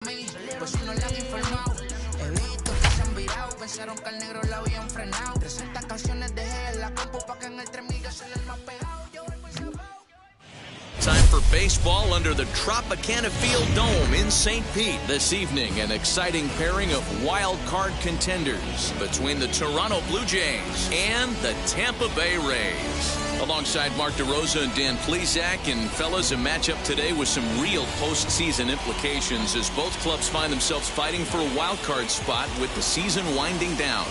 Pues si no le han informado, he visto que se han virado, pensaron que al negro lo habían frenado. 300 canciones dejé en la compu pa' que en el 3000 se le más pegado. Time for baseball under the Tropicana Field Dome in St. Pete. This evening, an exciting pairing of wild card contenders between the Toronto Blue Jays and the Tampa Bay Rays. Alongside Mark DeRosa and Dan Plesac, and fellas, a matchup today with some real postseason implications as both clubs find themselves fighting for a wild card spot with the season winding down.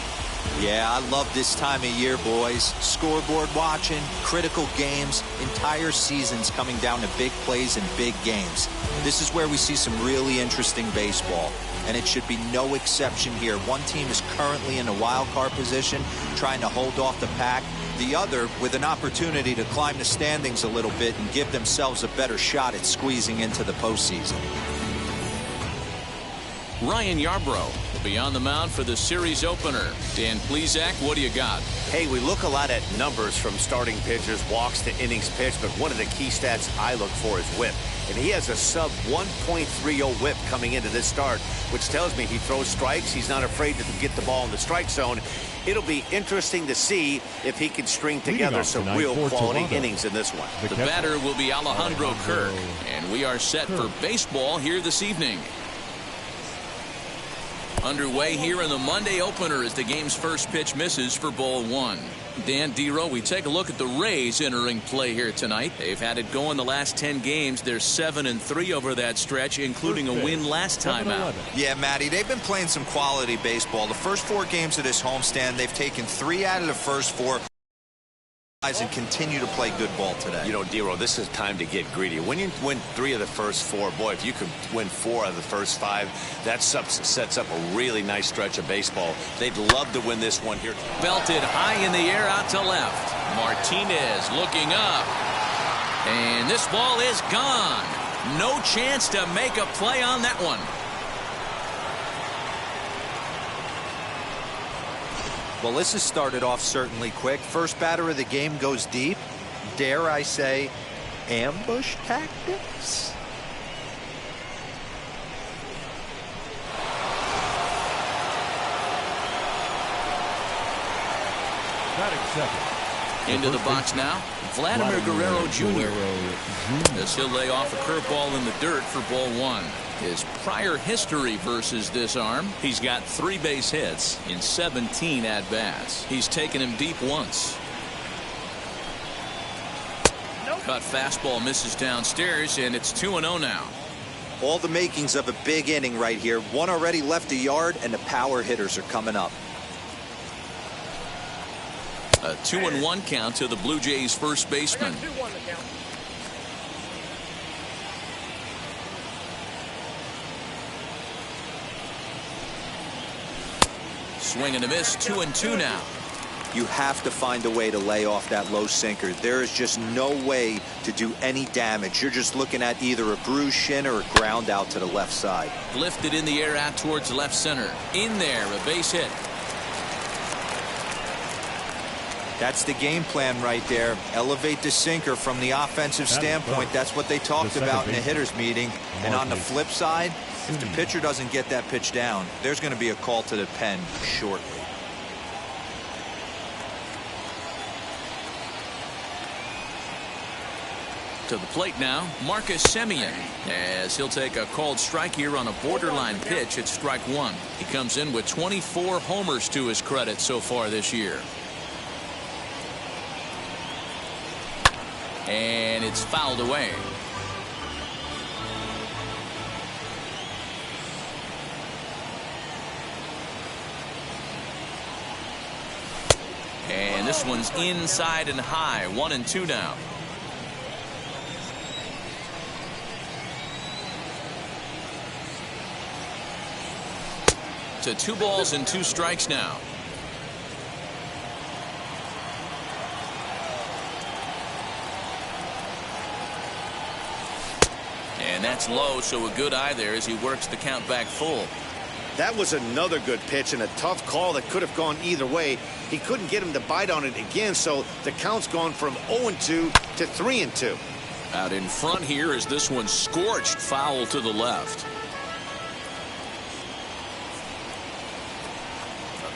Yeah, I love this time of year, boys. Scoreboard watching, critical games, entire seasons coming down to big plays and big games. This is where we see some really interesting baseball, and it should be no exception here. One team is currently in a wild card position, trying to hold off the pack. The other with an opportunity to climb the standings a little bit and give themselves a better shot at squeezing into the postseason. Ryan Yarbrough will be on the mound for the series opener. Dan Plesac, what do you got? Hey, we look a lot at numbers from starting pitchers, walks to innings pitched, but one of the key stats I look for is whip. And he has a sub 1.30 whip coming into this start, which tells me he throws strikes. He's not afraid to get the ball in the strike zone. It'll be interesting to see if he can string together some real quality innings in this one. The batter will be Alejandro Kirk, and we are set for baseball here this evening. Underway here in the Monday opener as the game's first pitch misses for ball one. Dan Dero, we take a look at the Rays entering play here tonight. They've had it going the last 10 games. They're 7-3 over that stretch, including a win last time out. Yeah, Matty, they've been playing some quality baseball. The first 4 games of this homestand, they've taken 3 out of the first 4. And continue to play good ball today. You know, Dero, this is time to get greedy. When you win 3 of the first 4, boy, if you could win 4 of the first 5, that sets up a really nice stretch of baseball. They'd love to win this one here. Belted high in the air out to left. Martinez looking up. And this ball is gone. No chance to make a play on that one. Well, this has started off certainly quick. First batter of the game goes deep. Dare I say, ambush tactics? Into the box now, Vladimir Guerrero Jr. As he'll lay off a curveball in the dirt for ball one. His prior history versus this arm, he's got 3 base hits in 17 at-bats. He's taken him deep once. Cut fastball misses downstairs, and it's 2-0 now. All the makings of a big inning right here. One already left the yard, and the power hitters are coming up. A 2-1 count to the Blue Jays first baseman. Swing and a miss, 2-2 now. You have to find a way to lay off that low sinker. There is just no way to do any damage. You're just looking at either a bruised shin or a ground out to the left side. Lifted in the air out towards left center. In there, a base hit. That's the game plan right there. Elevate the sinker from the offensive standpoint. That's what they talked about in the hitters meeting. And on the flip side, if the pitcher doesn't get that pitch down, there's going to be a call to the pen shortly. To the plate now, Marcus Semien, as he'll take a called strike here on a borderline pitch at strike 1. He comes in with 24 homers to his credit so far this year. And it's fouled away. And this one's inside and high. 1-2 now. To 2 balls and 2 strikes now. And that's low, so a good eye there as he works the count back full. That was another good pitch and a tough call that could have gone either way. He couldn't get him to bite on it again, so the count's gone from 0-2 to 3-2. Out in front here as this one scorched foul to the left.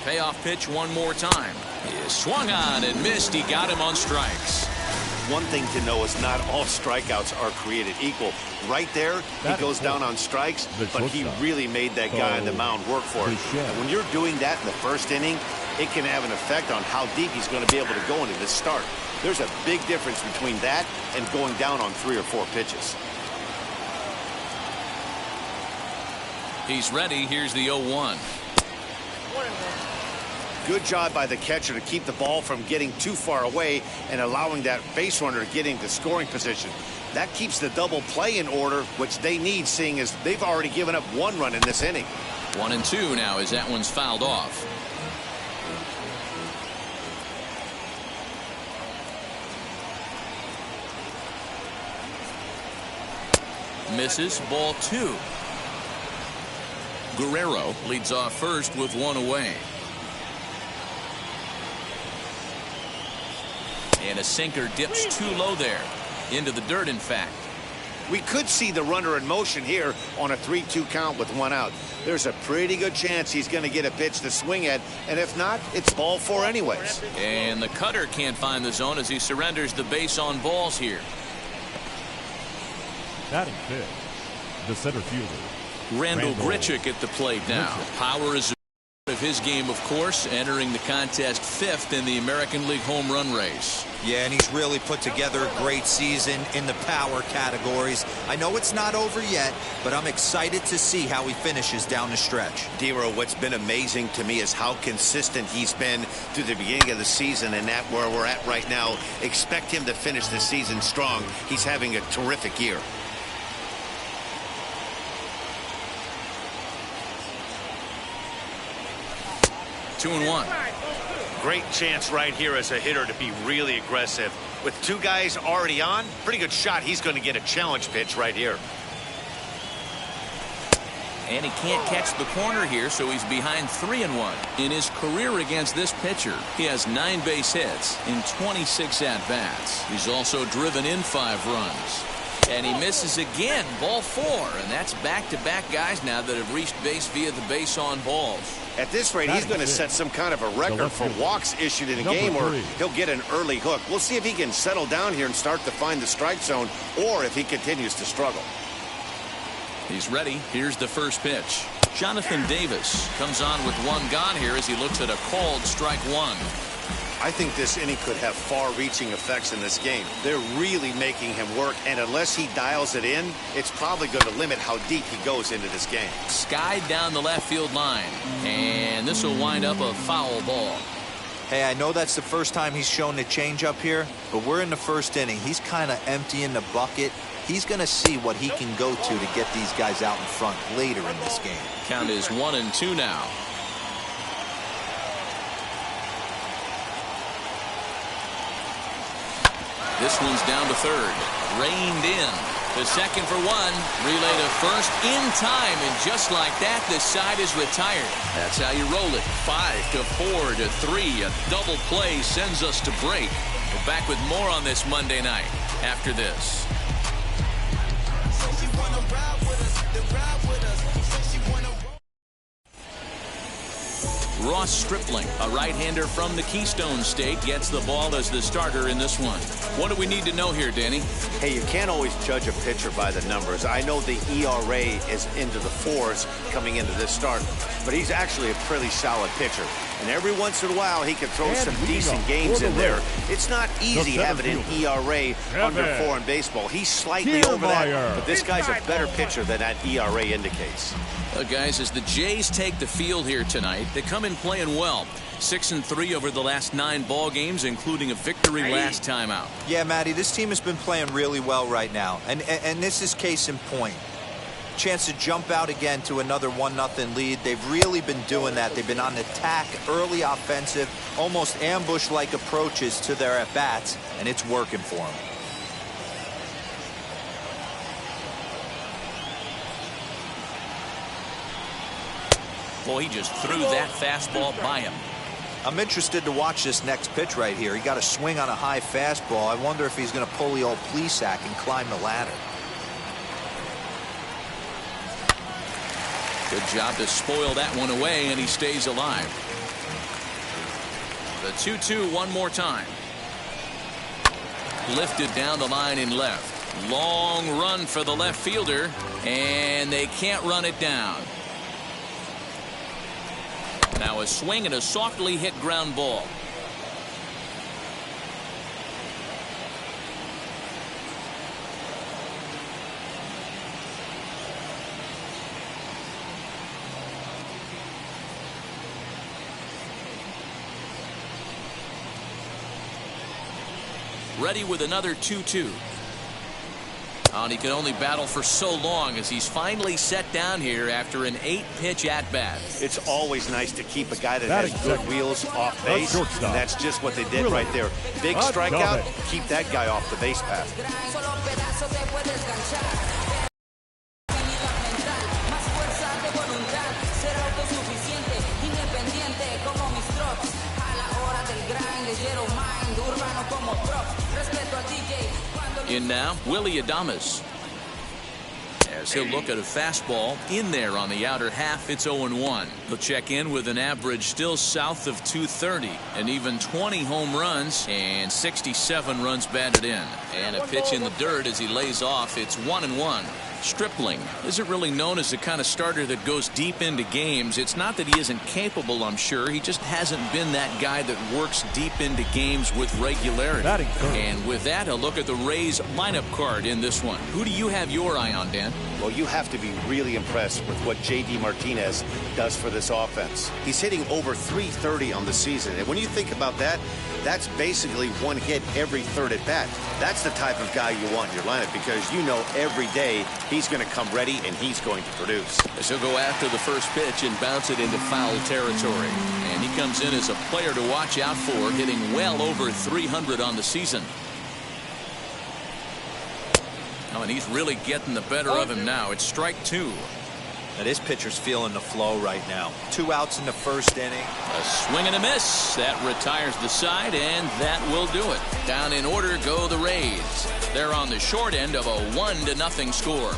Payoff pitch one more time. He swung on and missed. He got him on strikes. One thing to know is not all strikeouts are created equal. Right there, he goes down on strikes, but he really made that guy on the mound work for it. And when you're doing that in the first inning, it can have an effect on how deep he's going to be able to go into this start. There's a big difference between that and going down on 3 or 4 pitches. He's ready. Here's the 0-1. Good job by the catcher to keep the ball from getting too far away and allowing that base runner to get into scoring position. That keeps the double play in order, which they need, seeing as they've already given up 1 run in this inning. 1-2 now as that one's fouled off. Misses, ball 2. Guerrero leads off first with 1 away. And a sinker dips too low there. Into the dirt, in fact. We could see the runner in motion here on a 3-2 count with 1 out. There's a pretty good chance he's going to get a pitch to swing at, and if not, it's ball 4 anyways. And the cutter can't find the zone as he surrenders the base on balls here. Batting fifth, the center fielder, Randall Grichuk at the plate now. Power is of his game, of course, entering the contest 5th in the American League home run race. Yeah, and he's really put together a great season in the power categories. I know it's not over yet, but I'm excited to see how he finishes down the stretch. Dero, what's been amazing to me is how consistent he's been through the beginning of the season, and that where we're at right now. Expect him to finish the season strong. He's having a terrific year. Two and 1. Great chance right here as a hitter to be really aggressive. With 2 guys already on, pretty good shot. He's going to get a challenge pitch right here. And he can't catch the corner here, so he's behind 3-1. In his career against this pitcher, he has 9 base hits in 26 at-bats. He's also driven in 5 runs. And he misses again, ball 4. And that's back-to-back guys now that have reached base via the base on balls. At this rate, he's going to set some kind of a record for walks issued in a game, or he'll get an early hook. We'll see if he can settle down here and start to find the strike zone, or if he continues to struggle. He's ready. Here's the first pitch. Jonathan Davis comes on with 1 gone here as he looks at a called strike 1. I think this inning could have far-reaching effects in this game. They're really making him work, and unless he dials it in, it's probably going to limit how deep he goes into this game. Skied down the left field line, and this will wind up a foul ball. Hey, I know that's the first time he's shown the changeup here, but we're in the first inning. He's kind of emptying the bucket. He's going to see what he can go to get these guys out in front later in this game. Count is 1-2 now. This one's down to third. Reined in. To second for 1. Relay to first in time. And just like that, this side is retired. That's how you roll it. 5 to 4 to 3. A double play sends us to break. We're back with more on this Monday night after this. Ross Stripling, a right-hander from the Keystone State, gets the ball as the starter in this one. What do we need to know here, Danny? Hey, you can't always judge a pitcher by the numbers. I know the ERA is into the 4s coming into this start, but he's actually a pretty solid pitcher. And every once in a while, he can throw some decent games in there. It's not easy having an ERA under 4 in baseball. He's slightly over that, but this guy's a better pitcher than that ERA indicates. Guys, as the Jays take the field here tonight, they come in playing well. 6-3 over the last 9 ball games, including a victory last time out. Yeah, Matty, this team has been playing really well right now, and this is case in point. Chance to jump out again to another 1-0 lead. They've really been doing that. They've been on the attack, early offensive, almost ambush-like approaches to their at-bats, and it's working for them. Boy, he just threw that fastball by him. I'm interested to watch this next pitch right here. He got a swing on a high fastball. I wonder if he's going to pull the old Plesac and climb the ladder. Good job to spoil that one away, and he stays alive. The 2-2 one more time. Lifted down the line in left. Long run for the left fielder, and they can't run it down. Now a swing and a softly hit ground ball. Ready with another 2-2. And he can only battle for so long as he's finally set down here after an 8-pitch at-bat. It's always nice to keep a guy that has good wheels off base, and that's just what they did right there. Big strikeout, keep that guy off the base path. In now, Willie Adames. As he'll look at a fastball in there on the outer half, it's 0-1. He'll check in with an average still south of 230, and even 20 home runs and 67 runs batted in. And a pitch in the dirt as he lays off. It's 1-1. Stripling isn't really known as the kind of starter that goes deep into games. It's not that he isn't capable, I'm sure. He just hasn't been that guy that works deep into games with regularity. And with that, a look at the Rays lineup card in this one. Who do you have your eye on, Dan? Well, you have to be really impressed with what J.D. Martinez does for this offense. He's hitting over 330 on the season. And when you think about that, that's basically one hit every third at bat. That's the type of guy you want in your lineup because you know every day he's going to come ready and he's going to produce. As he'll go after the first pitch and bounce it into foul territory. And he comes in as a player to watch out for, hitting well over 300 on the season. Oh, and he's really getting the better of him now. It's strike 2. Now this pitcher's feeling the flow right now. 2 outs in the first inning. A swing and a miss. That retires the side, and that will do it. Down in order go the Rays. They're on the short end of a 1-0 score.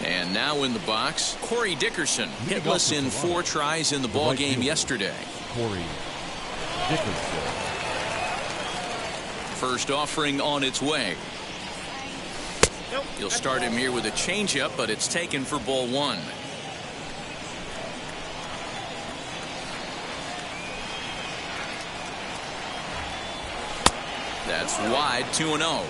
And now in the box, Corey Dickerson, hitless in 4 tries in the ball game yesterday. Corey Dickerson. First offering on its way. You'll start him here with a changeup, but it's taken for ball 1. That's wide, 2-0.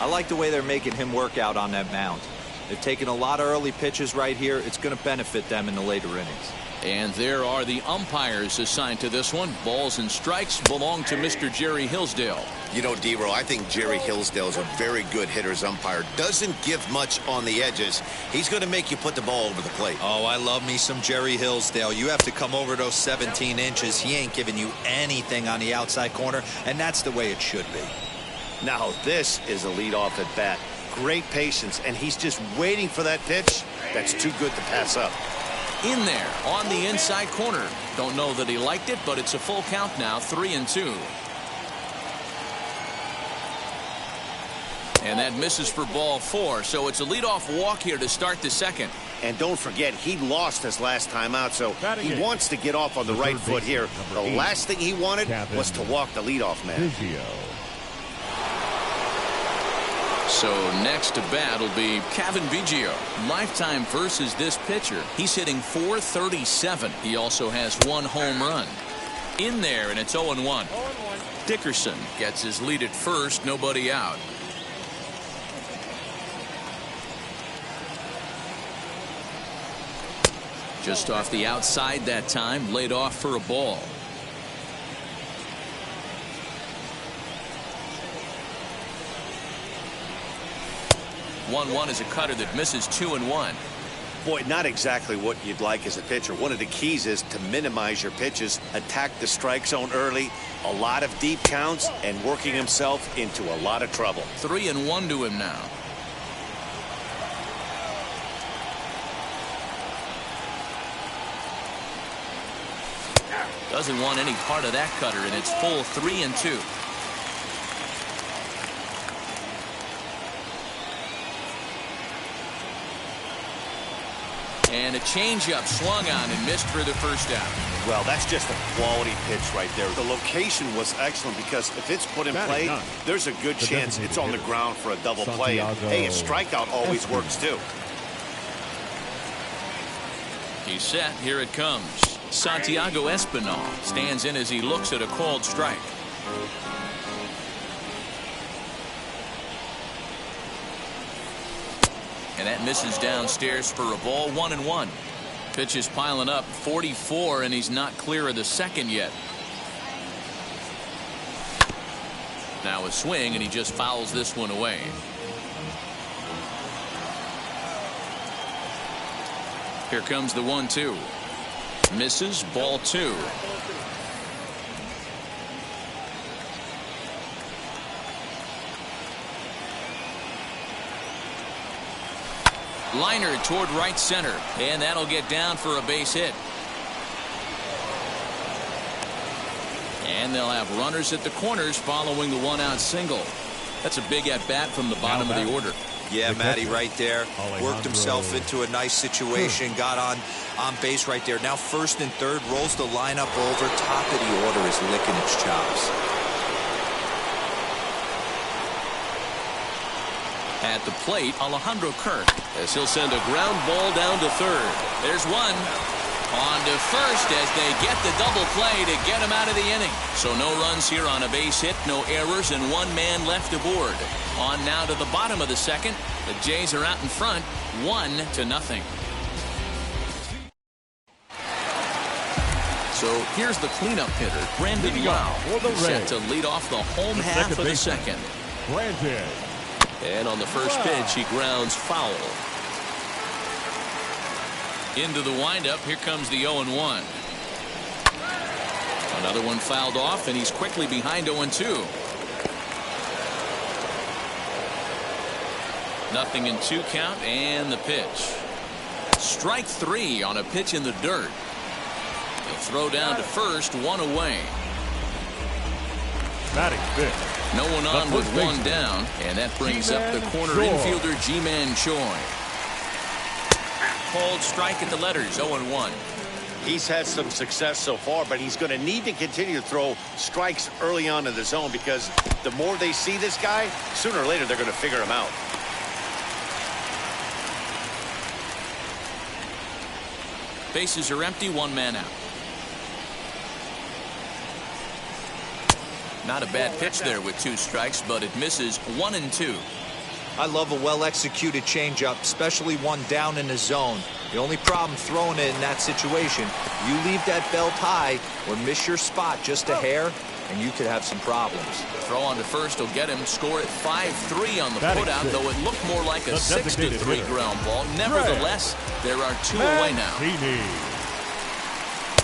I like the way they're making him work out on that mound. They've taken a lot of early pitches right here. It's going to benefit them in the later innings. And there are the umpires assigned to this one. Balls and strikes belong to Mr. Jerry Hillsdale. You know, D-Row, I think Jerry Hillsdale is a very good hitter's umpire. Doesn't give much on the edges. He's going to make you put the ball over the plate. Oh, I love me some Jerry Hillsdale. You have to come over those 17 inches. He ain't giving you anything on the outside corner, and that's the way it should be. Now this is a leadoff at bat. Great patience, and he's just waiting for that pitch. That's too good to pass up. In there on the inside corner. Don't know that he liked it, but it's a full count now, 3-2. And that misses for ball 4, so it's a leadoff walk here to start the second. And don't forget, he lost his last time out, so he wants to get off on the right foot here. The last thing he wanted was to walk the leadoff man. So next to bat will be Kevin Biggio. Lifetime versus this pitcher. He's hitting .437. He also has 1 home run. In there, and it's 0-1. Dickerson gets his lead at first, nobody out. Just off the outside that time, laid off for a ball. One is a cutter that misses 2-1. Boy, not exactly what you'd like as a pitcher. One of the keys is to minimize your pitches, attack the strike zone early, a lot of deep counts, and working himself into a lot of trouble. 3-1 to him now. Doesn't want any part of that cutter, and it's full 3-2. And a changeup swung on and missed for the first out. Well, that's just a quality pitch right there. The location was excellent because if it's put in play, there's a good chance it's on the ground for a double play. And, hey, a strikeout always works too. He's set. Here it comes. Santiago Espinal stands in as he looks at a called strike. And that misses downstairs for a ball. 1-1. Pitch is piling up. 44, and he's not clear of the second yet. Now a swing, and he just fouls this one away. Here comes the 1-2. Misses. Ball 2. Liner toward right center, and that'll get down for a base hit. And they'll have runners at the corners following the one-out single. That's a big at-bat from the bottom of the order. Yeah, Matty, right there. Worked himself into a nice situation. Got on base right there. Now first and third, rolls the lineup over. Top of the order is licking its chops. At the plate, Alejandro Kirk, as he'll send a ground ball down to third. There's one. On to first as they get the double play to get him out of the inning. So no runs here on a base hit, no errors, and one man left aboard. On now to the bottom of the second. The Jays are out in front, 1-0. So here's the cleanup hitter, Brandon Lau, set to lead off the home half of the second. Brandon. And on the first pitch, he grounds foul. Into the windup, here comes the 0-1. Another one fouled off, and he's quickly behind 0-2. Nothing in 2 count, and the pitch. Strike 3 on a pitch in the dirt. He'll throw down to first, 1 away. Batting fifth. No one on with 1 down, and that brings up the corner infielder Ji-Man Choi. Called strike at the letters, 0-1. He's had some success so far, but he's going to need to continue to throw strikes early on in the zone because the more they see this guy, sooner or later they're going to figure him out. Bases are empty, 1 man out. Not a bad pitch there with 2 strikes, but it misses. 1-2. I love a well-executed changeup, especially one down in the zone. The only problem throwing it in that situation, you leave that belt high or miss your spot just a hair, and you could have some problems. Throw on to first will get him. Score at 5-3 on the putout, though it looked more like a 6-3 ground ball. Nevertheless, there are 2 away now.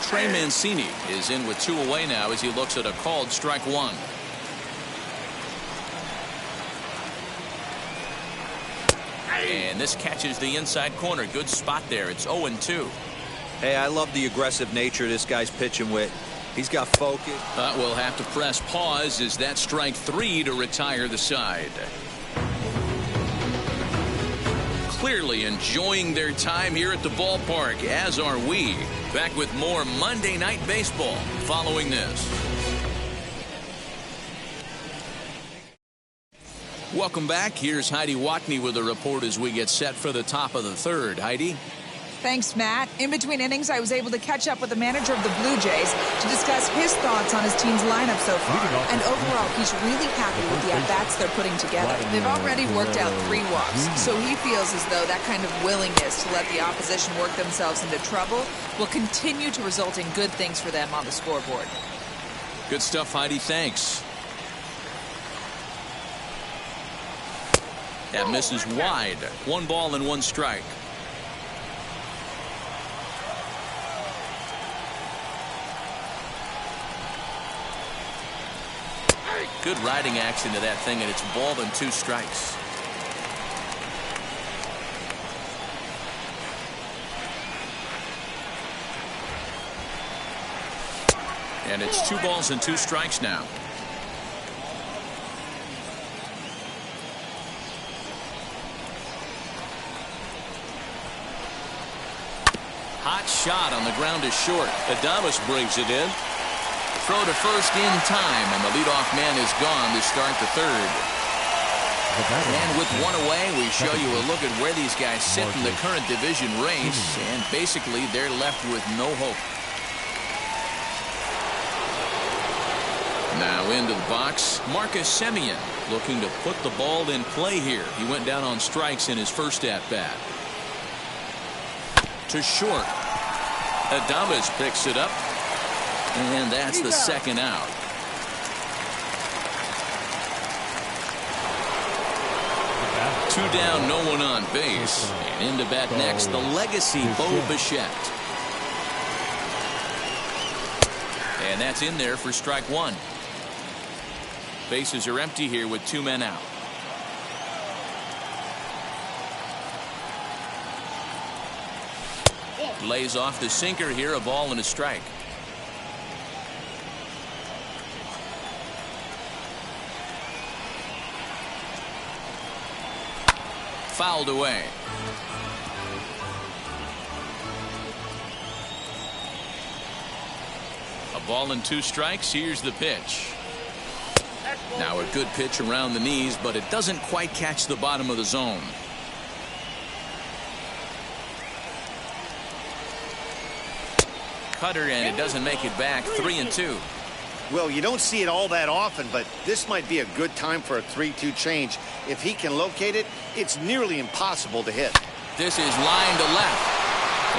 Trey Mancini is in with 2 away now as he looks at a called strike 1. And this catches the inside corner. Good spot there. It's 0-2. Hey, I love the aggressive nature this guy's pitching with. He's got focus. We'll have to press pause as that strike 3 to retire the side. Clearly enjoying their time here at the ballpark, as are we. Back with more Monday Night Baseball following this. Welcome back. Here's Heidi Watney with a report as we get set for the top of the third. Heidi? Thanks, Matt. In between innings, I was able to catch up with the manager of the Blue Jays to discuss his thoughts on his team's lineup so far. And overall, he's really happy with the at-bats they're putting together. They've already worked out 3 walks, so he feels as though that kind of willingness to let the opposition work themselves into trouble will continue to result in good things for them on the scoreboard. Good stuff, Heidi. Thanks. That misses wide. 1 ball and 1 strike. Good riding action to that thing, and it's ball and 2 strikes. And it's 2 balls and 2 strikes now. Hot shot on the ground is short. Adames brings it in. Throw to first in time, and the leadoff man is gone to start the third. And with one away, we show you a look at where these guys sit in the current division race, and basically they're left with no hope. Now into the box, Marcus Semien looking to put the ball in play here. He went down on strikes in his first at-bat. To short. Adames picks it up. And that's the second out. Two down, no one on base. And in to bat next, the legacy Bo Bichette. And that's in there for strike one. Bases are empty here with 2 men out. Lays off the sinker here, a ball and a strike. Fouled away. A ball and 2 strikes. Here's the pitch. Now a good pitch around the knees, but it doesn't quite catch the bottom of the zone. Cutter, and it doesn't make it back. 3-2. Well, you don't see it all that often, but this might be a good time for a 3-2 change. If he can locate it, it's nearly impossible to hit. This is line to left.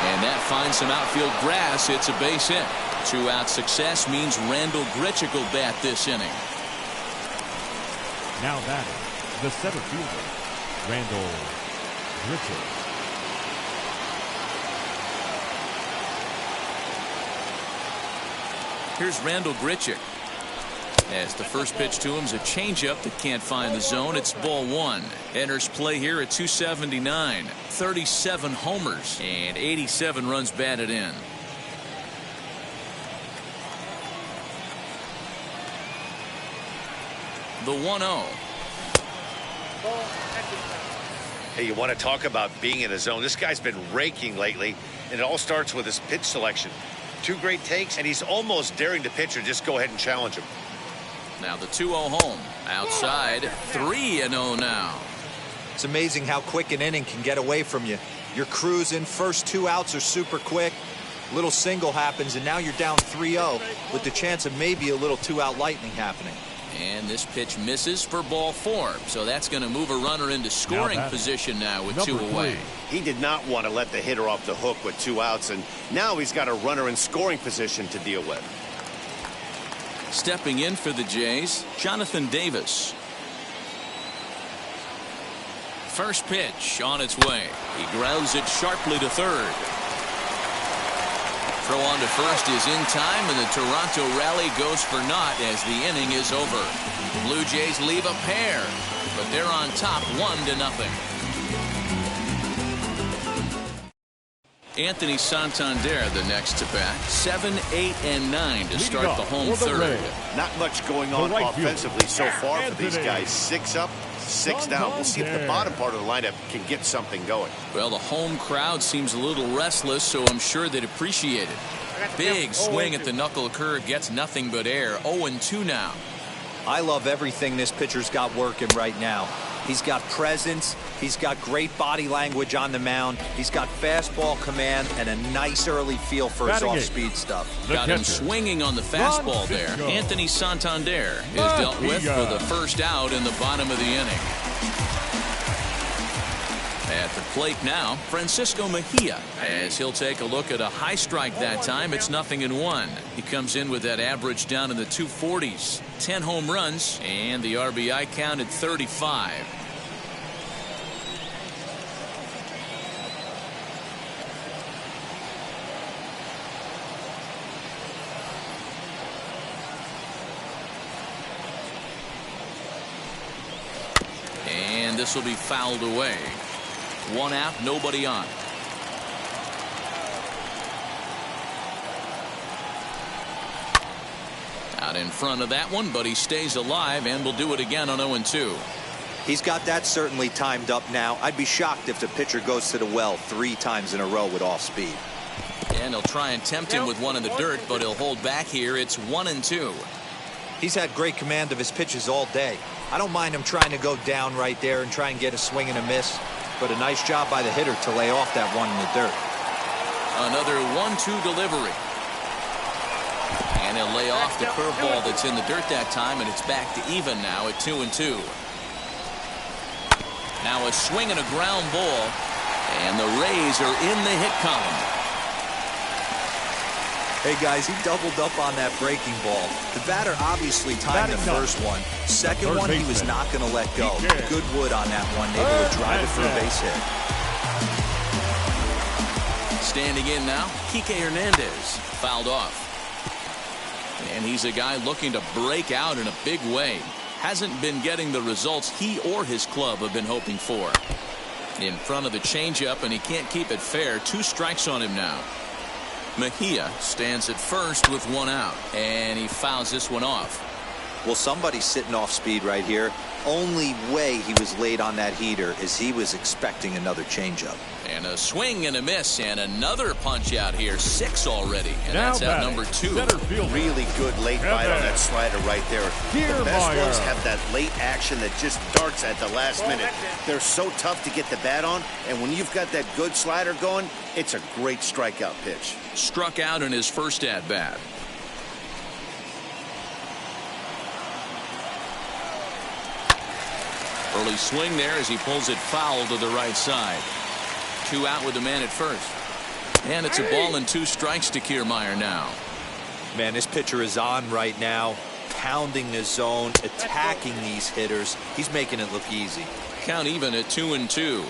And that finds some outfield grass. It's a base hit. 2-out success means Randall Grichuk will bat this inning. Now batting, the center fielder, Randall Grichuk. Here's Randall Grichuk. As the first pitch to him is a changeup that can't find the zone. It's ball 1. Enters play here at 279. 37 homers and 87 runs batted in. The 1-0. Hey, you want to talk about being in the zone? This guy's been raking lately, and it all starts with his pitch selection. 2 great takes, and he's almost daring the pitcher just go ahead and challenge him. Now the 2-0 home. Outside, 3-0 now. It's amazing how quick an inning can get away from you. You're cruising. First 2 outs are super quick. Little single happens, and now you're down 3-0 with the chance of maybe a little 2-out lightning happening. And this pitch misses for ball 4. So that's going to move a runner into scoring position now with 2 away. He did not want to let the hitter off the hook with 2 outs, and now he's got a runner in scoring position to deal with. Stepping in for the Jays, Jonathan Davis. First pitch on its way. He grounds it sharply to third. Throw on to first is in time, and the Toronto rally goes for naught as the inning is over. The Blue Jays leave a pair, but they're on top 1-0. Anthony Santander the next to bat. 7, 8, and 9 to start the home third. Not much going on offensively so far for these guys. 6 up, 6 down. We'll see if the bottom part of the lineup can get something going. Well, the home crowd seems a little restless, so I'm sure they'd appreciate it. Big swing at the knuckle curve, gets nothing but air. 0-2 now. I love everything this pitcher's got working right now. He's got presence. He's got great body language on the mound. He's got fastball command and a nice early feel for his off-speed stuff. Got him swinging on the fastball there. Anthony Santander is dealt with for the first out in the bottom of the inning. At the plate now, Francisco Mejia, as he'll take a look at a high strike that time. It's 0-1. He comes in with that average down in the 240s. 10 home runs, and the RBI count at 35. And this will be fouled away. 1 out, nobody on. Out in front of that one, but he stays alive and will do it again on 0-2. He's got that certainly timed up now. I'd be shocked if the pitcher goes to the well 3 times in a row with off speed. And he'll try and tempt him with one in the dirt, but he'll hold back here. It's 1-2. He's had great command of his pitches all day. I don't mind him trying to go down right there and try and get a swing and a miss, but a nice job by the hitter to lay off that one in the dirt. Another 1-2 delivery. And he'll lay off the curveball that's in the dirt that time, and it's back to even now at 2-2. Now a swing and a ground ball, and the Rays are in the hit column. Hey guys, he doubled up on that breaking ball. The batter obviously timed the first one. Second one, he was not going to let go. Good wood on that one, able to drive it for a base hit. Standing in now, Kike Hernandez fouled off. And he's a guy looking to break out in a big way. Hasn't been getting the results he or his club have been hoping for. In front of the changeup, and he can't keep it fair. 2 strikes on him now. Mejia stands at first with 1 out, and he fouls this one off. Well, somebody's sitting off speed right here. Only way he was late on that heater is he was expecting another changeup. And a swing and a miss, and another punch out here. 6 already, and that's out number 2. Really good late bite on that slider right there. The best ones have that late action that just darts at the last minute. They're so tough to get the bat on, and when you've got that good slider going, it's a great strikeout pitch. Struck out in his first at-bat. Early swing there as he pulls it foul to the right side. 2 out with the man at first. And it's a ball and 2 strikes to Kiermaier now. Man, this pitcher is on right now, pounding the zone, attacking these hitters. He's making it look easy. Count even at 2-2.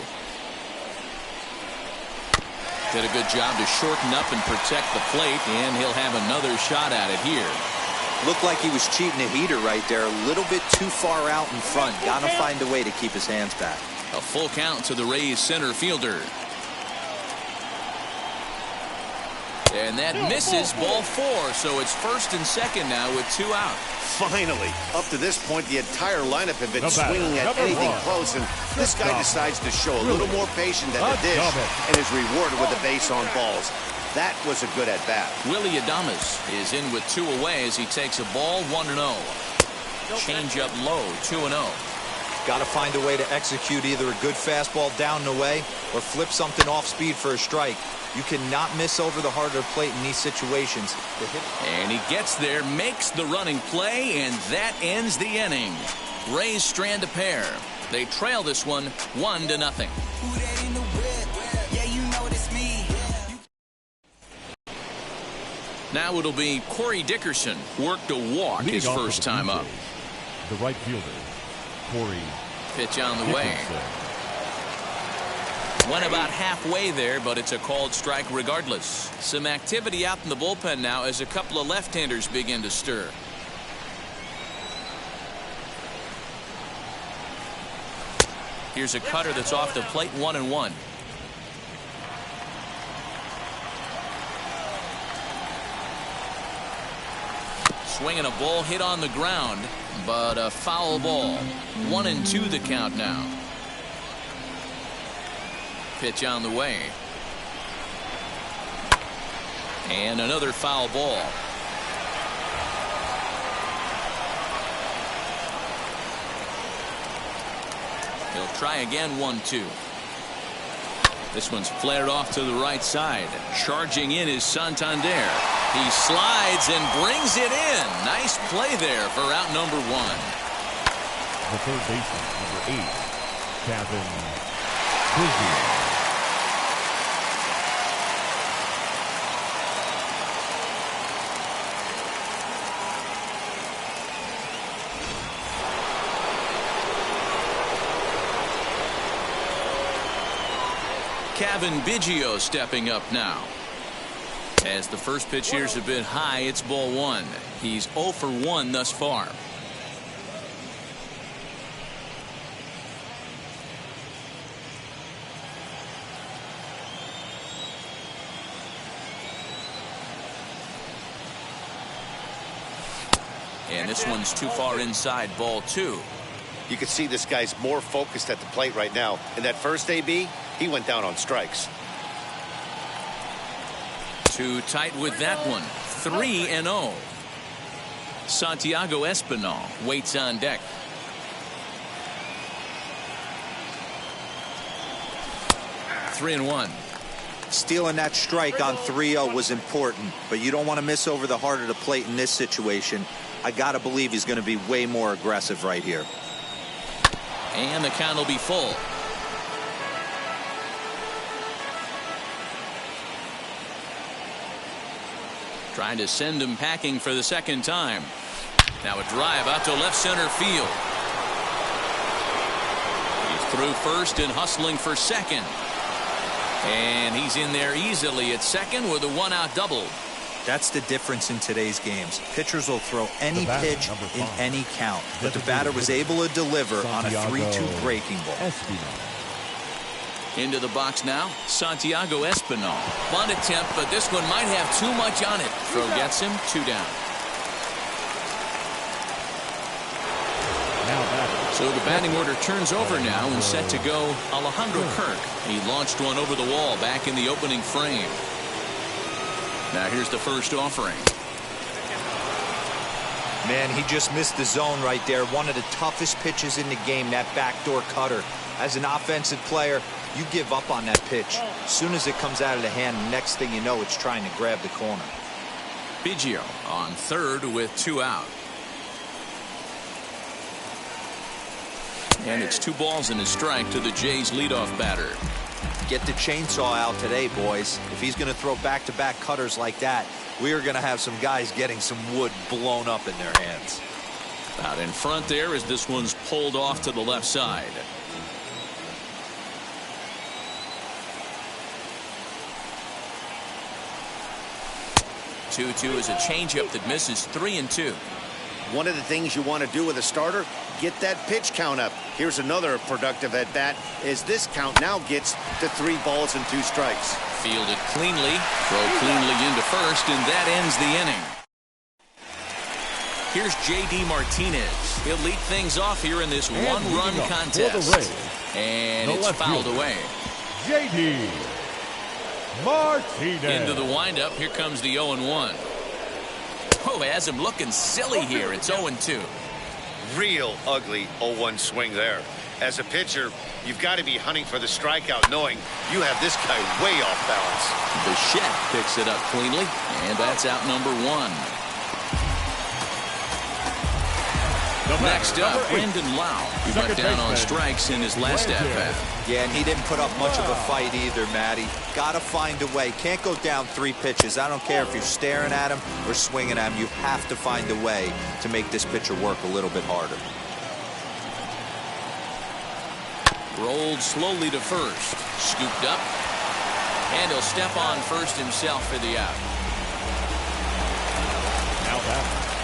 Did a good job to shorten up and protect the plate, and he'll have another shot at it here. Looked like he was cheating a heater right there, a little bit too far out in front. Gotta find a way to keep his hands back. A full count to the Rays center fielder. And that misses, ball 4, so it's first and second now with 2 out. Finally, up to this point, the entire lineup had been swinging at anything close, and this guy decides to show a little more patience than the dish and is rewarded with a base on balls. That was a good at-bat. Willie Adames is in with 2 away as he takes a ball 1-0. Change up low, 2-0. Got to find a way to execute either a good fastball down the way or flip something off speed for a strike. You cannot miss over the heart of the plate in these situations. And he gets there, makes the running play, and that ends the inning. Rays strand a pair. They trail this one 1-0. Now it'll be Corey Dickerson, worked a walk his first time up. The right fielder, Corey. Pitch on the way. Went about halfway there, but it's a called strike regardless. Some activity out in the bullpen now as a couple of left-handers begin to stir. Here's a cutter that's off the plate, 1-1. Swinging a ball hit on the ground, but a foul ball. 1-2 the count now. Pitch on the way. And another foul ball. He'll try again, 1-2. This one's flared off to the right side. Charging in is Santander. He slides and brings it in. Nice play there for out number 1. The third baseman, number 8, Kevin Biggio. Kevin Biggio stepping up now. As the first pitch here's a bit high, it's ball 1. He's 0 for 1 thus far. And this one's too far inside, ball 2. You can see this guy's more focused at the plate right now. In that first AB, he went down on strikes. Too tight with that one. 3-0. Santiago Espinal waits on deck. Three and one. Stealing that strike on 3-0 was important, but you don't want to miss over the heart of the plate in this situation. I got to believe he's going to be way more aggressive right here. And the count will be full. Trying to send him packing for the second time. Now a drive out to left center field. He's through first and hustling for second. And he's in there easily at second with a one-out double. That's the difference in today's games. Pitchers will throw any pitch in any count, but the batter was able to deliver on a 3-2 breaking ball. Into the box now, Santiago Espinal. Bunt attempt, but this one might have too much on it. Throw gets him, 2 down. So the batting order turns over now and set to go Alejandro Kirk. He launched one over the wall back in the opening frame. Now here's the first offering. Man, he just missed the zone right there. One of the toughest pitches in the game, that backdoor cutter. As an offensive player, you give up on that pitch. As soon as it comes out of the hand, next thing you know, it's trying to grab the corner. Biggio on third with 2 out. And it's 2 balls and a strike to the Jays leadoff batter. Get the chainsaw out today, boys. If he's going to throw back-to-back cutters like that, we are going to have some guys getting some wood blown up in their hands. Out in front there as this one's pulled off to the left side. Two is a changeup that misses. 3-2. One of the things you want to do with a starter, get that pitch count up. Here's another productive at bat as this count now gets to 3 balls and 2 strikes. Fielded cleanly, throw cleanly into first, and that ends the inning. Here's J.D. Martinez. He'll lead things off here in this one-run contest. And it's fouled away. J.D. Martinez. Into the windup. Here comes the 0-1. Oh, has him looking silly here. It's 0-2. Real ugly 0-1 swing there. As a pitcher, you've got to be hunting for the strikeout, knowing you have this guy way off balance. Bichette picks it up cleanly, and that's out number 1. Next up, Brandon Lau, who went down on strikes in his last at-bat. Yeah, and he didn't put up much of a fight either, Matty. Got to find a way. Can't go down 3 pitches. I don't care if you're staring at him or swinging at him. You have to find a way to make this pitcher work a little bit harder. Rolled slowly to first. Scooped up. And he'll step on first himself for the out.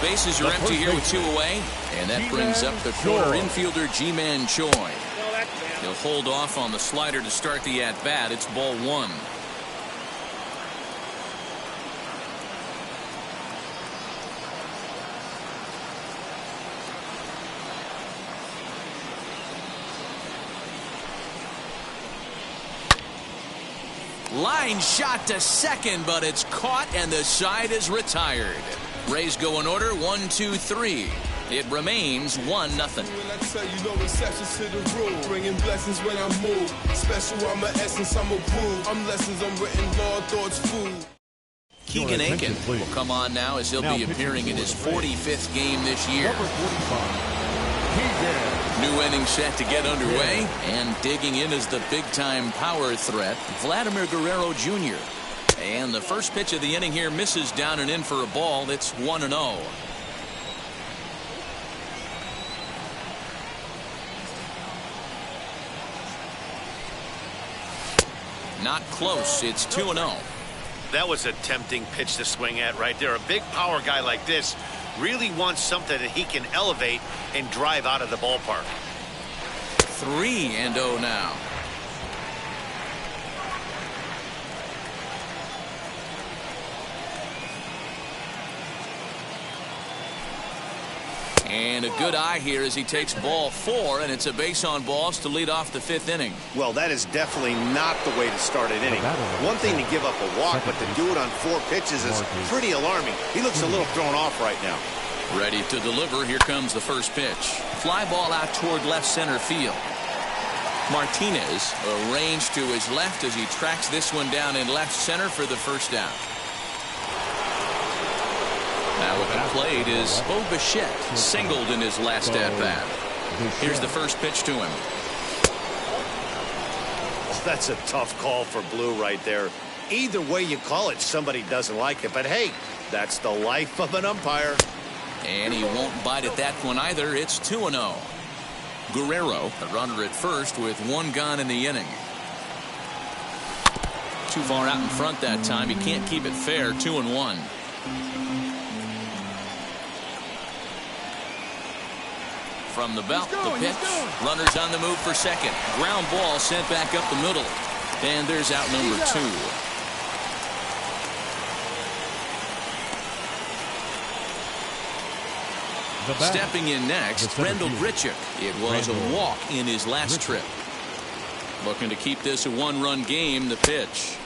Bases are empty here with 2 away. And that brings up the corner infielder Ji-Man Choi. He'll hold off on the slider to start the at-bat. It's ball 1. Line shot to second, but it's caught and the side is retired. Rays go in order 1, 2, 3. It remains 1-0. When I tell you no exceptions to the rule, bringing blessings when I move. Special, I'm an essence, I'm a groove. I'm lessons, I'm written law, thoughts, food. Keegan Aiken will come on now as he'll be appearing in his 45th game this year. New inning set to get underway, and digging in is the big-time power threat, Vladimir Guerrero Jr. And the first pitch of the inning here misses down and in for a ball. It's 1-0. Not close. It's 2-0. That was a tempting pitch to swing at right there. A big power guy like this really wants something that he can elevate and drive out of the ballpark. 3-0 now. And a good eye here as he takes ball 4, and it's a base on balls to lead off the 5th inning. Well, that is definitely not the way to start an inning. One thing to give up a walk, but to do it on 4 pitches is pretty alarming. He looks a little thrown off right now. Ready to deliver. Here comes the first pitch. Fly ball out toward left center field. Martinez arranged to his left as he tracks this one down in left center for the first down. Now at the plate is Bo Bichette, singled in his last at-bat. Here's the first pitch to him. Oh, that's a tough call for Blue right there. Either way you call it, somebody doesn't like it. But hey, that's the life of an umpire. And he won't bite at that one either. It's 2-0. Guerrero, a runner at first with 1 gone in the inning. Too far out in front that time. He can't keep it fair. 2-1. From the belt, the pitch. Runners on the move for second. Ground ball sent back up the middle. And there's out number 2. Stepping in next, Rendell Grichuk. It was a walk in his last trip. Looking to keep this a 1-run game. The pitch.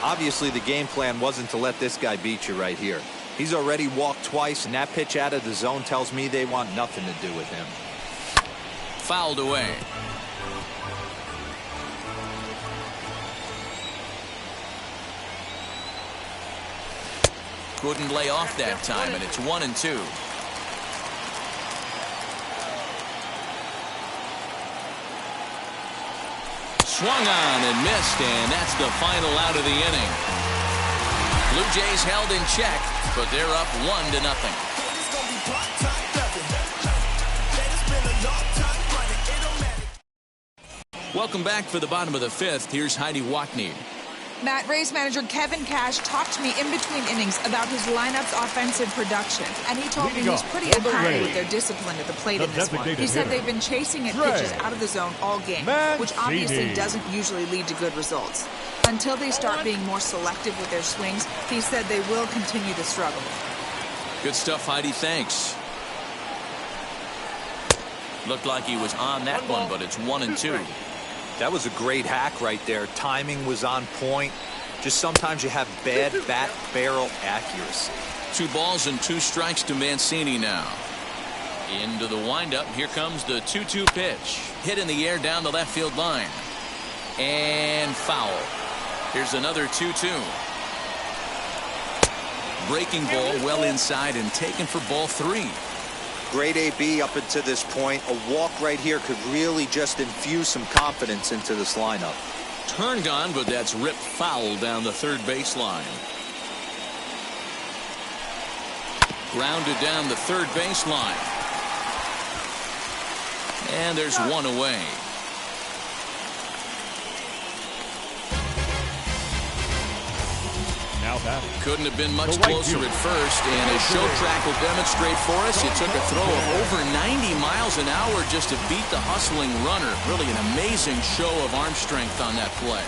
Obviously, the game plan wasn't to let this guy beat you right here. He's already walked twice, and that pitch out of the zone tells me they want nothing to do with him. Fouled away. Couldn't lay off that time, and it's 1-2. Swung on and missed, and that's the final out of the inning. Blue Jays held in check, but they're up 1-0. Welcome back for the bottom of the 5th. Here's Heidi Watney. Matt, Rays manager Kevin Cash talked to me in between innings about his lineup's offensive production, and he told me he's pretty unhappy with their discipline at the plate in this one. He said they've been chasing at pitches out of the zone all game, which obviously doesn't usually lead to good results. Until they start being more selective with their swings, he said they will continue to struggle. Good stuff, Heidi. Thanks. Looked like he was on that one, but it's 1-2. That was a great hack right there. Timing was on point. Just sometimes you have bad bat barrel accuracy. 2 balls and 2 strikes to Mancini now. Into the windup. Here comes the 2-2 pitch. Hit in the air down the left field line. And foul. Here's another 2-2. Breaking ball well inside and taken for ball 3. Great AB up until this point. A walk right here could really just infuse some confidence into this lineup. Turned on, but that's ripped foul down the third baseline. Grounded down the third baseline. And there's 1 away. Couldn't have been much closer at first, and as show track will demonstrate for us, it took a throw of over 90 miles an hour just to beat the hustling runner. Really an amazing show of arm strength on that play.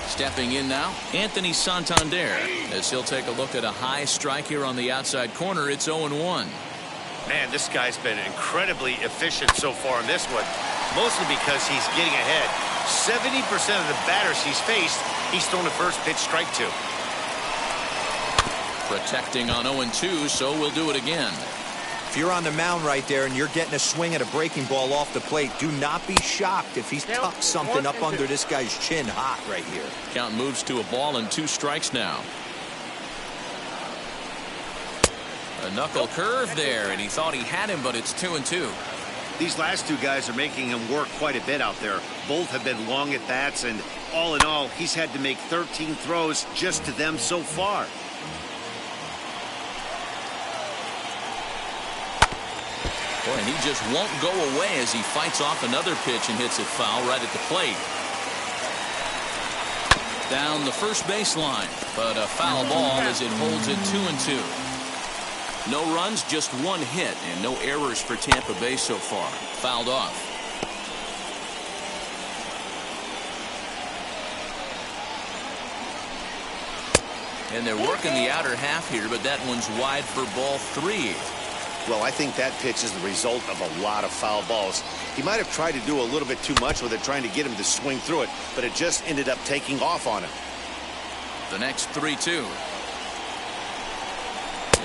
Stepping in now, Anthony Santander, as he'll take a look at a high strike here on the outside corner. It's 0-1. Man, this guy's been incredibly efficient so far in this one, mostly because he's getting ahead. 70% of the batters he's faced, he's thrown a first pitch strike to. Protecting on 0-2, so we'll do it again. If you're on the mound right there and you're getting a swing at a breaking ball off the plate, do not be shocked if he's tucked something up under this guy's chin hot right here. Count moves to a ball and 2 strikes now. A knuckle curve there, and he thought he had him, but it's 2-2. These last 2 guys are making him work quite a bit out there. Both have been long at bats, and all in all, he's had to make 13 throws just to them so far. Boy, and he just won't go away as he fights off another pitch and hits it foul right at the plate. Down the first baseline, but a foul ball as it holds it 2-2. No runs, just 1 hit, and no errors for Tampa Bay so far. Fouled off. And they're working the outer half here, but that one's wide for ball 3. Well, I think that pitch is the result of a lot of foul balls. He might have tried to do a little bit too much with it, trying to get him to swing through it, but it just ended up taking off on him. The next 3-2.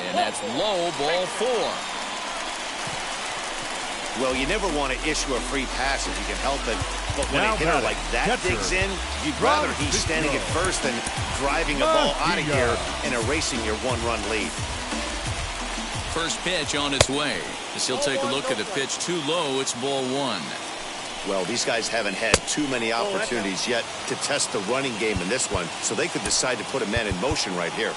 And that's low, ball 4. Well, you never want to issue a free pass if you can help it, but when a hitter like that digs in, you'd rather he's standing at first than driving a ball out of here and erasing your one-run lead. First pitch on its way. As he'll take a look at a pitch too low, it's ball 1. Well, these guys haven't had too many opportunities yet to test the running game in this one, so they could decide to put a man in motion right here.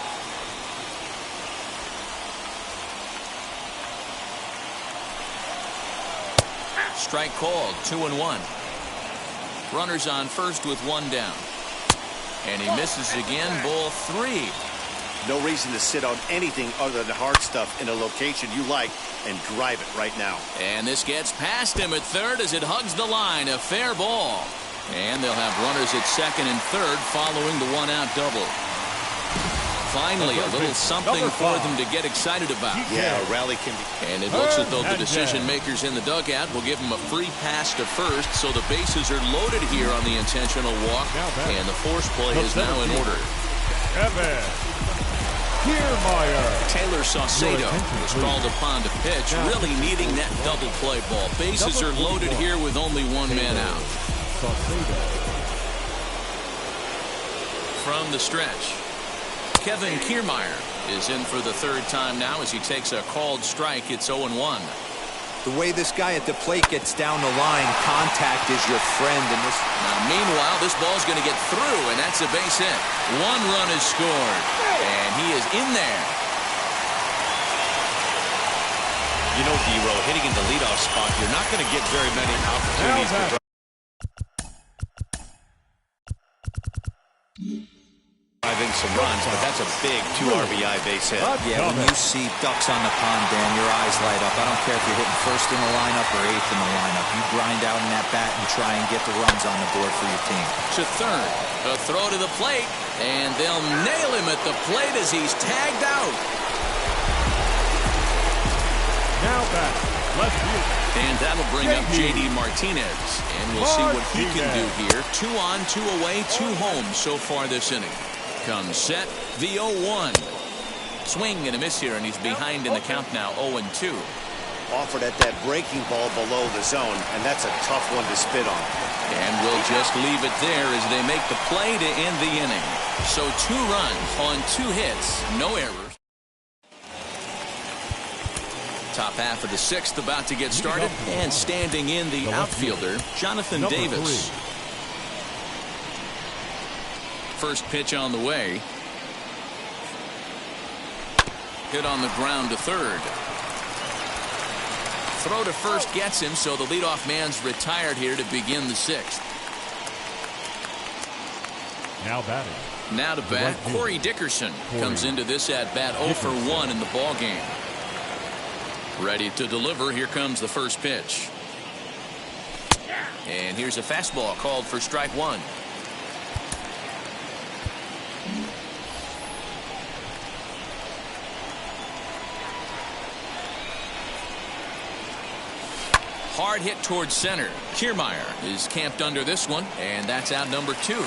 Strike called, 2-1. Runners on first with 1 down. And he misses again, ball 3. No reason to sit on anything other than hard stuff in a location you like and drive it right now. And this gets past him at third as it hugs the line. A fair ball. And they'll have runners at second and third following the 1-out double. Finally, a little something for them to get excited about. Yeah, a rally can be. And it looks as though the decision makers in the dugout will give him a free pass to first, so the bases are loaded here on the intentional walk, and the force play is now in order. Taylor Saucedo was called upon to pitch, really needing that double play ball. Bases are loaded here with only 1 man out. From the stretch, Kevin Kiermaier is in for the 3rd time now as he takes a called strike. It's 0-1. The way this guy at the plate gets down the line, contact is your friend in this. Now, meanwhile, this ball's going to get through, and that's a base hit. 1 run is scored, and he is in there. You know, D-Row, hitting in the leadoff spot, you're not going to get very many opportunities to drive in some runs, but that's a big 2 RBI base hit. Yeah, when you see ducks on the pond, Dan, your eyes light up. I don't care if you're hitting first in the lineup or 8th in the lineup. You grind out in that bat and try and get the runs on the board for your team. To third, a throw to the plate, and they'll nail him at the plate as he's tagged out. Now back, left field. And that'll bring up J.D. Martinez, and we'll see what he can do here. 2 on, 2 away, 2 home so far this inning. Comes set, the 0-1. Swing and a miss here, and he's behind in the count now, 0-2. Offered at that breaking ball below the zone, and that's a tough one to spit on. And we'll just leave it there as they make the play to end the inning. So 2 runs on 2 hits, no errors. Top half of the 6th about to get started, and standing in the outfielder, Jonathan Davis. First pitch on the way. Hit on the ground to third. Throw to first gets him, so the leadoff man's retired here to begin the 6th. Now batting. Now to bat, Corey Dickerson comes into this at bat 0 for 1 in the ball game. Ready to deliver. Here comes the first pitch. And here's a fastball called for strike 1. Hard hit towards center. Kiermaier is camped under this one, and that's out number 2.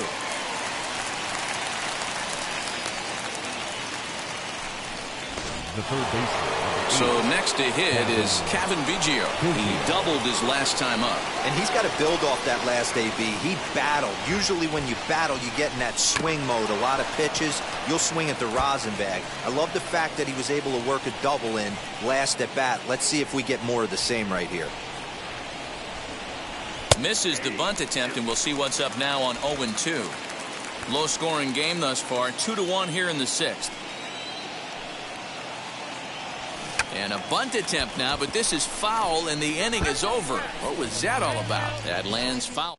The third baseman. So next to hit is Kevin Biggio. He doubled his last time up. And he's got to build off that last AB. He battled. Usually when you battle, you get in that swing mode. A lot of pitches, you'll swing at the rosin bag. I love the fact that he was able to work a double in last at bat. Let's see if we get more of the same right here. Misses the bunt attempt, and we'll see what's up now on 0-2. Low scoring game thus far, 2-1 here in the 6th. And a bunt attempt now, but this is foul, and the inning is over. What was that all about? That lands foul.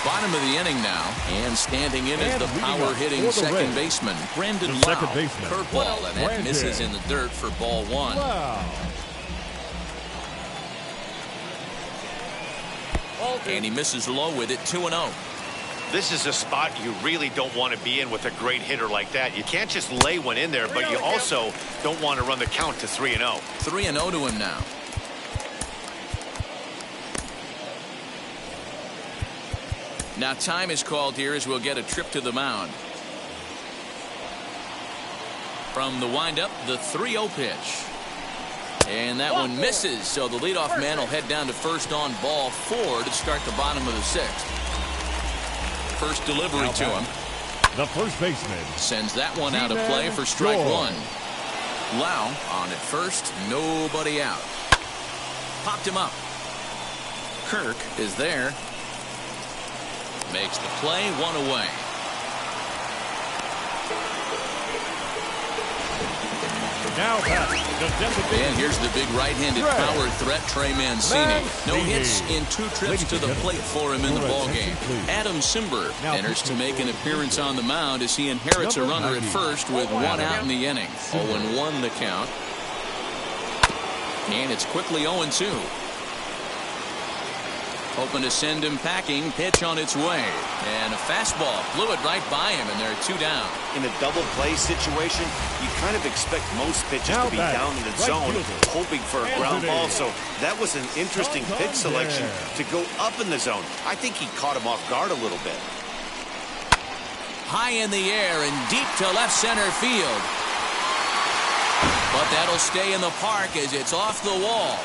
Bottom of the inning now, and standing in is the power-hitting second baseman, Brandon Lau. Curveball, and that misses in the dirt for ball 1. And he misses low with it, 2-0. This is a spot you really don't want to be in with a great hitter like that. You can't just lay one in there, but you also don't want to run the count to 3-0. 3-0 to him now. Now time is called here as we'll get a trip to the mound. From the windup, the 3-0 pitch. And that one misses, so the leadoff man will head down to first on ball 4 to start the bottom of the 6th. First delivery to him. The first baseman sends that one out of play for strike 1. Lau on at first, nobody out. Popped him up. Kirk is there. Makes the play, 1 away. Now back, and here's the big right-handed power threat, Trey Mancini. No hits in 2 trips to the plate for him in the ballgame. Adam Simber enters to make an appearance on the mound as he inherits a runner at first with 1 out in the inning. 0-1 the count. And it's quickly 0-2. Hoping to send him packing. Pitch on its way. And a fastball blew it right by him, and they're 2 down. In a double play situation, you kind of expect most pitches to be down in the zone, hoping for a ground ball. So that was an interesting pitch selection to go up in the zone. I think he caught him off guard a little bit. High in the air and deep to left center field. But that'll stay in the park as it's off the wall.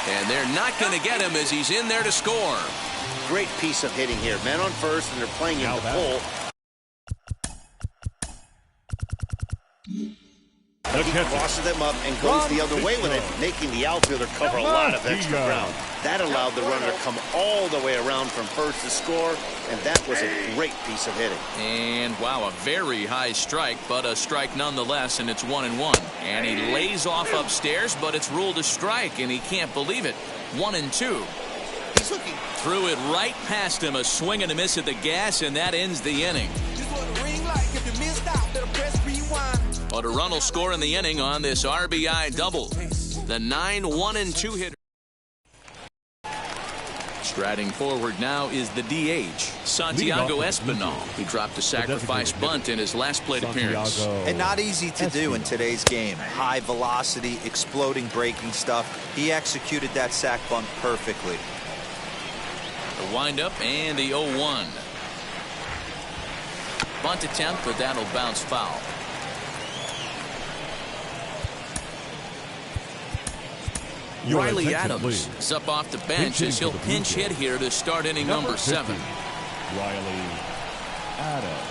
And they're not going to get him as he's in there to score. Great piece of hitting here. Men on first, and they're playing in the pull. He crosses them up and goes the other way with it, making the outfielder cover a lot of extra ground. That allowed the runner to come all the way around from first to score, and that was a great piece of hitting. And, wow, a very high strike, but a strike nonetheless, and it's 1-1. And he lays off upstairs, but it's ruled a strike, and he can't believe it. 1-2. He's looking. Threw it right past him, a swing and a miss at the gas, and that ends the inning. But a run will score in the inning on this RBI double. The 9-1-2 hitter. Striding forward now is the DH, Santiago Espinal. He dropped a sacrifice bunt in his last plate appearance. And not easy to do in today's game. High velocity, exploding breaking stuff. He executed that sac bunt perfectly. The windup and the 0-1. Bunt attempt, but that'll bounce foul. Riley Adams is up off the bench as he'll pinch hit here to start inning number 7. Riley Adams.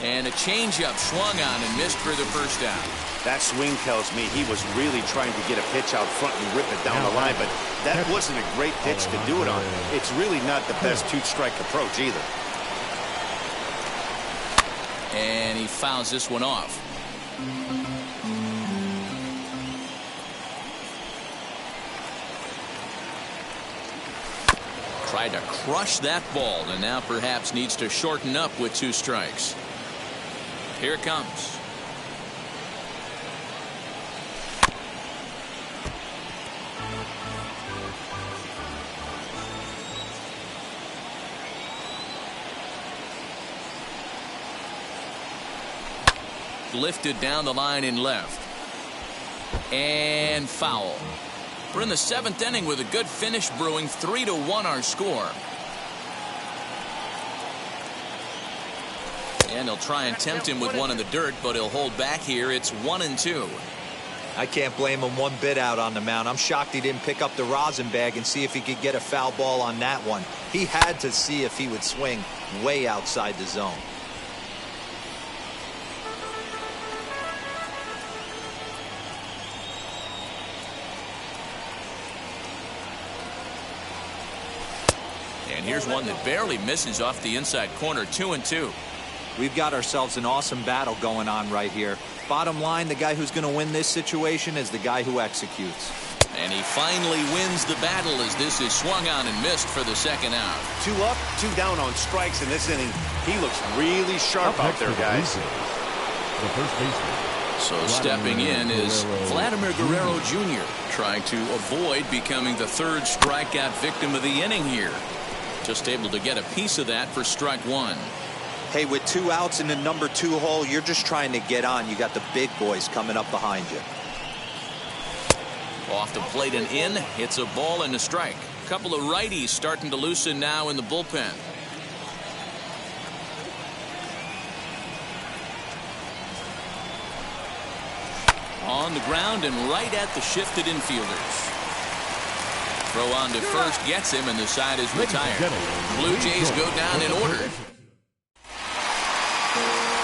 And a changeup swung on and missed for the first out. That swing tells me he was really trying to get a pitch out front and rip it down the line, but that wasn't a great pitch to do it on. It's really not the best 2-strike approach either. And he fouls this one off. Tried to crush that ball and now perhaps needs to shorten up with 2 strikes. Here it comes. Lifted down the line in left. And foul. We're in the 7th inning with a good finish brewing. 3-1 our score. And they'll try and tempt him with one in the dirt, but he'll hold back here. It's 1-2. I can't blame him one bit out on the mound. I'm shocked he didn't pick up the rosin bag and see if he could get a foul ball on that one. He had to see if he would swing way outside the zone. And here's one that barely misses off the inside corner. 2-2. We've got ourselves an awesome battle going on right here. Bottom line, the guy who's going to win this situation is the guy who executes. And he finally wins the battle as this is swung on and missed for the 2nd out. 2 up, 2 down on strikes in this inning. He looks really sharp out there, guys. The first baseman, So stepping in is Vladimir Guerrero Jr., trying to avoid becoming the third strikeout victim of the inning here. Just able to get a piece of that for strike one. Hey, with 2 outs in the number 2 hole, you're just trying to get on. You got the big boys coming up behind you. Off the plate and in. It's a ball and a strike. A couple of righties starting to loosen now in the bullpen. On the ground and right at the shifted infielders. Throw on to first gets him, and the side is retired. Blue Jays go down in order.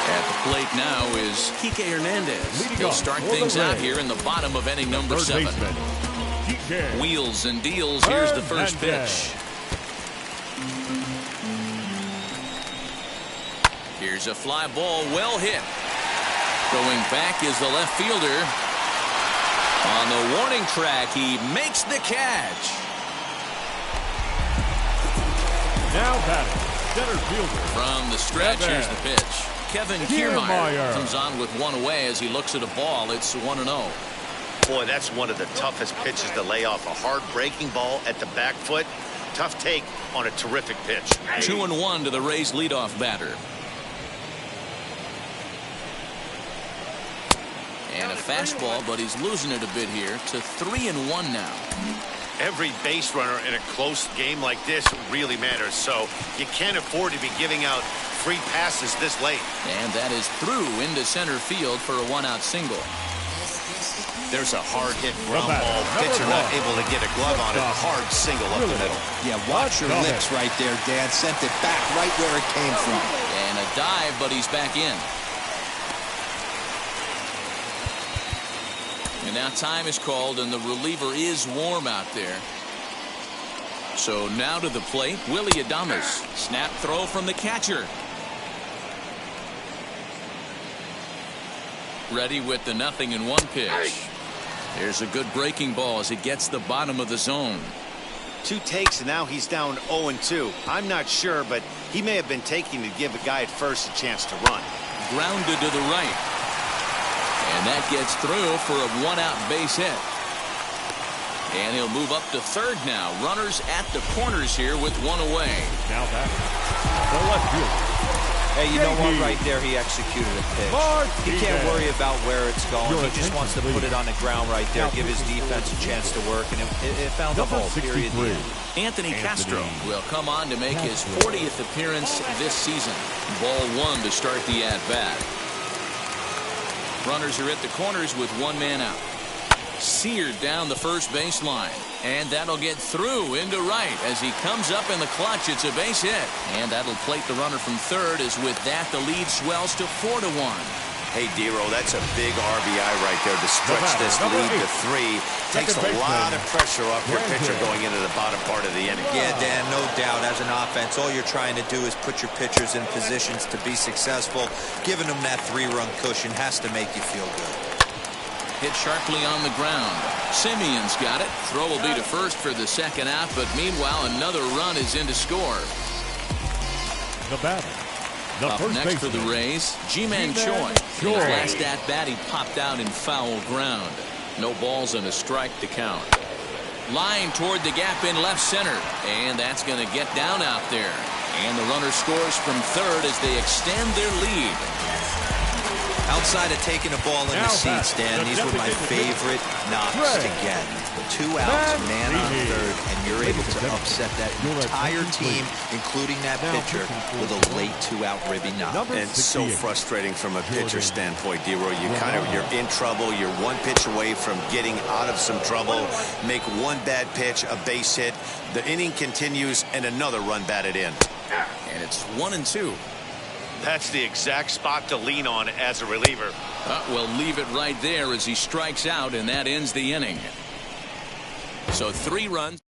At the plate now is Kike Hernandez. He'll start things out here in the bottom of inning number 7. Wheels and deals. Here's the first pitch. Here's a fly ball, well hit. Going back is the left fielder. On the warning track, he makes the catch. Now batting, center fielder. From the stretch, here's the pitch. Kevin Kiermaier comes on with one away as he looks at a ball. It's 1-0. Boy, that's one of the toughest pitches to lay off. A hard breaking ball at the back foot. Tough take on a terrific pitch. 2-1 to the Rays leadoff batter. And a fastball, but he's losing it a bit here to 3-1 now. Every base runner in a close game like this really matters, so you can't afford to be giving out free passes this late. And that is through into center field for a 1-out single. There's a hard hit ground ball. Pitcher not able to get a glove on it. Hard single up the middle. Yeah, watch your lips right there, Dan. Sent it back right where it came from. And a dive, but he's back in. And now time is called, and the reliever is warm out there. So now to the plate, Willie Adames. Snap throw from the catcher. Ready with the 0-1 pitch. There's a good breaking ball as it gets the bottom of the zone. 2 takes, and now he's down 0-2. I'm not sure, but he may have been taking to give a guy at first a chance to run. Grounded to the right. And that gets through for a 1-out base hit. And he'll move up to third now. Runners at the corners here with 1 away. Now back. The left fielder. Hey, you know what? Right there, he executed a pitch. He can't worry about where it's going. He just wants to put it on the ground right there, give his defense a chance to work, and it found a hole, period. Anthony Castro will come on to make his 40th appearance this season. Ball 1 to start the at-bat. Runners are at the corners with 1 man out. Seared down the first baseline. And that'll get through into right as he comes up in the clutch. It's a base hit. And that'll plate the runner from third, as with that the lead swells to 4-1. Hey, Dero, that's a big RBI right there to stretch this lead to 3. Takes a lot of pressure off your pitcher going into the bottom part of the inning. Yeah, Dan, no doubt. As an offense, all you're trying to do is put your pitchers in positions to be successful. Giving them that 3-run cushion has to make you feel good. Hit sharply on the ground. Simeon's got it. Throw will be to first for the second out, but meanwhile another run is in to score. The batter. Up next for the Rays, Ji-Man Choi. In his last at-bat, he popped out in foul ground. No balls and a strike to count. Line toward the gap in left center, and that's going to get down out there. And the runner scores from third as they extend their lead. Outside of taking a ball in the seats, Dan, these were my favorite knocks to get. 2 outs, man on third, and you're able to upset that entire team, including that pitcher, with a late 2-out ribby knock. And so frustrating from a pitcher standpoint, Dero. You're in trouble. You're 1 pitch away from getting out of some trouble. Make 1 bad pitch, a base hit. The inning continues, and another run batted in. And it's 1-2. That's the exact spot to lean on as a reliever. We'll leave it right there as he strikes out, and that ends the inning. So 3 runs.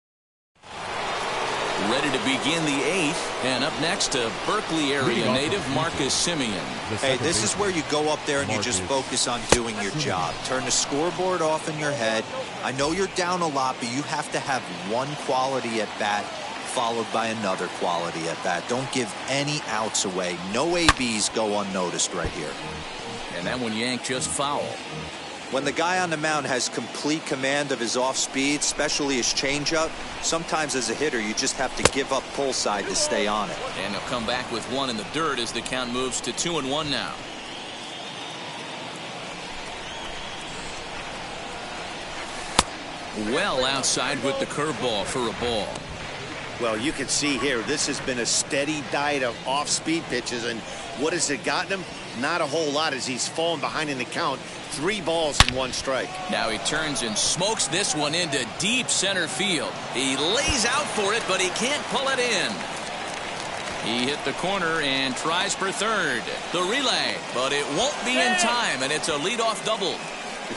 Ready to begin the 8th, and up next to Berkeley area native Marcus Simeon. Hey, this is where you go up there and you just focus on doing your job. Turn the scoreboard off in your head. I know you're down a lot, but you have to have 1 quality at bat followed by another quality at bat. Don't give any outs away. No ABs go unnoticed right here. And that one yanked just foul. When the guy on the mound has complete command of his off speed, especially his changeup, sometimes as a hitter you just have to give up pull side to stay on it. And he'll come back with one in the dirt as the count moves to 2-1 now. Well outside with the curveball for a ball. Well, you can see here, this has been a steady diet of off-speed pitches, and what has it gotten him? Not a whole lot as he's fallen behind in the count. 3 balls and 1 strike. Now he turns and smokes this one into deep center field. He lays out for it, but he can't pull it in. He hit the corner and tries for third. The relay, but it won't be in time, and it's a leadoff double.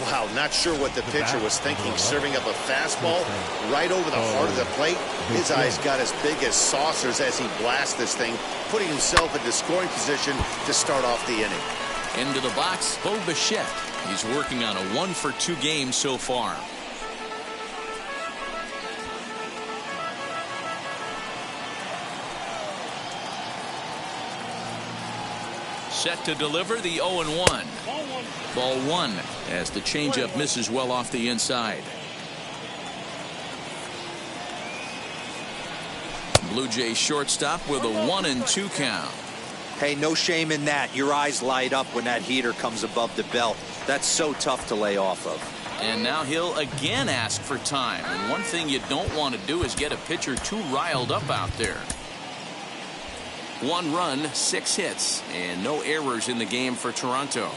Wow, not sure what the pitcher was thinking, serving up a fastball right over the heart of the plate. His eyes got as big as saucers as he blasts this thing, putting himself into scoring position to start off the inning. Into the box, Bo Bichette. He's working on a 1-for-2 game so far. Set to deliver the 0-1. Ball 1 as the changeup misses well off the inside. Blue Jays shortstop with a 1-2 count. Hey, no shame in that. Your eyes light up when that heater comes above the belt. That's so tough to lay off of. And now he'll again ask for time. And one thing you don't want to do is get a pitcher too riled up out there. 1 run, 6 hits, and no errors in the game for Toronto.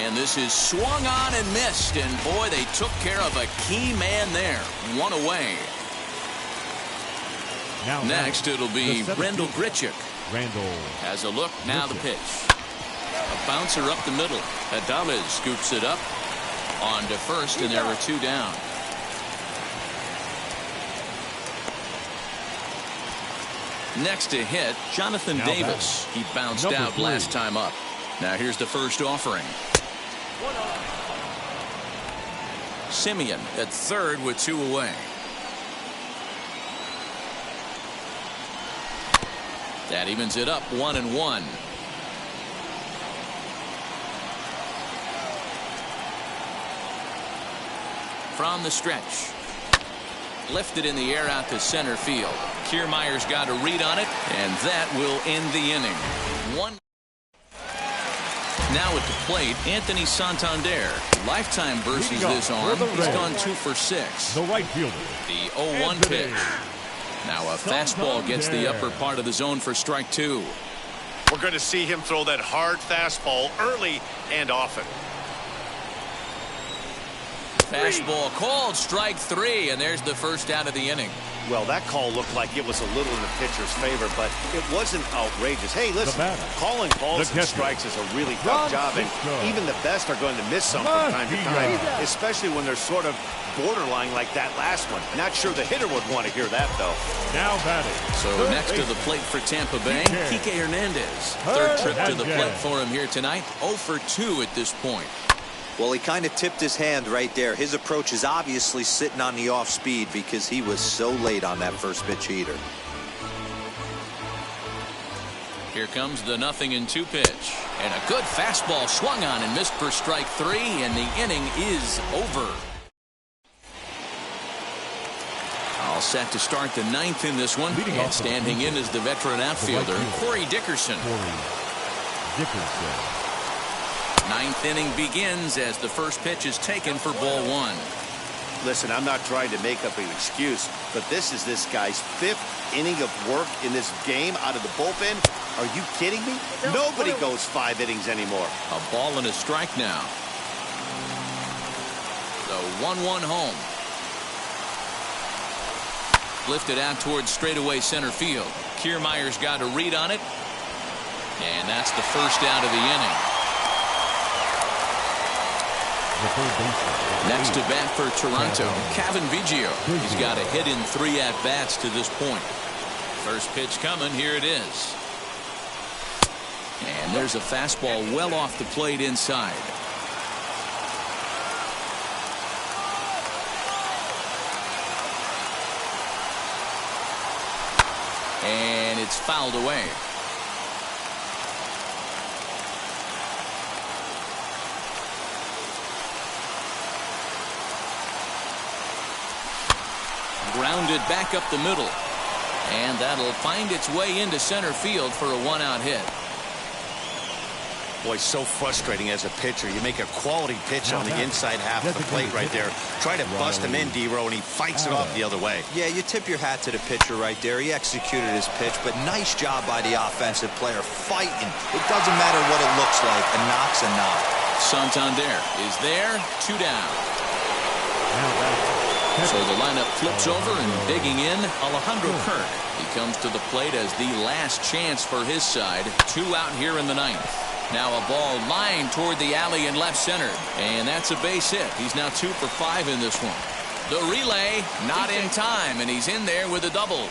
And this is swung on and missed, and boy, they took care of a key man there. 1 away. Now next, it'll be Randall Grichuk. Randall has a look. Now the pitch. A bouncer up the middle. Adames scoops it up on to first, and there are 2 down. Next to hit, Jonathan Davis. He bounced out 3 last time up. Now here's the first offering. Simeon at third with 2 away. That evens it up 1-1. From the stretch. Lifted in the air out to center field. Kiermaier's got a read on it, and that will end the inning. 1. Now at the plate, Anthony Santander. Lifetime versus this arm. He's gone 2 for 6. The right fielder. The 0-1 pitch. Now a fastball gets the upper part of the zone for strike 2. We're going to see him throw that hard fastball early and often. Fastball called, strike 3, and there's the first out of the inning. Well, that call looked like it was a little in the pitcher's favor, but it wasn't outrageous. Hey, listen, calling balls and strikes is a really tough job, and even the best are going to miss some from time to time, especially when they're sort of borderline like that last one. Not sure the hitter would want to hear that, though. Now batting. So next to the plate for Tampa Bay, Kike Hernandez. Third trip to the plate for him here tonight. 0 for 2 at this point. Well, he kind of tipped his hand right there. His approach is obviously sitting on the off speed because he was so late on that first pitch heater. Here comes the 0-2 pitch. And a good fastball swung on and missed for strike 3, and the inning is over. All set to start the 9th in this one. And standing in is the veteran outfielder, Corey Dickerson. 9th inning begins as the first pitch is taken for ball 1. Listen, I'm not trying to make up an excuse, but this is this guy's 5th inning of work in this game out of the bullpen. Are you kidding me? Nobody goes 5 innings anymore. A ball and a strike now. The 1-1 home. Lifted out towards straightaway center field. Kiermaier's got a read on it. And that's the first out of the inning. Next to bat for Toronto, Cavan Biggio. He's got a hit in 3 at-bats to this point. First pitch coming, here it is. And there's a fastball well off the plate inside. And it's fouled away. Grounded back up the middle. And that'll find its way into center field for a one-out hit. Boy, so frustrating as a pitcher. You make a quality pitch on the inside half of the plate right there. Try to bust him in, D-Row, and he fights it off the other way. Yeah, you tip your hat to the pitcher right there. He executed his pitch, but nice job by the offensive player fighting. It doesn't matter what it looks like. A knock's a knock. Santander is there, 2 down. So the lineup flips over and digging in, Alejandro Kirk. He comes to the plate as the last chance for his side. 2 out here in the 9th. Now a ball lined toward the alley in left center. And that's a base hit. He's now 2 for 5 in this one. The relay not in time, and he's in there with a double.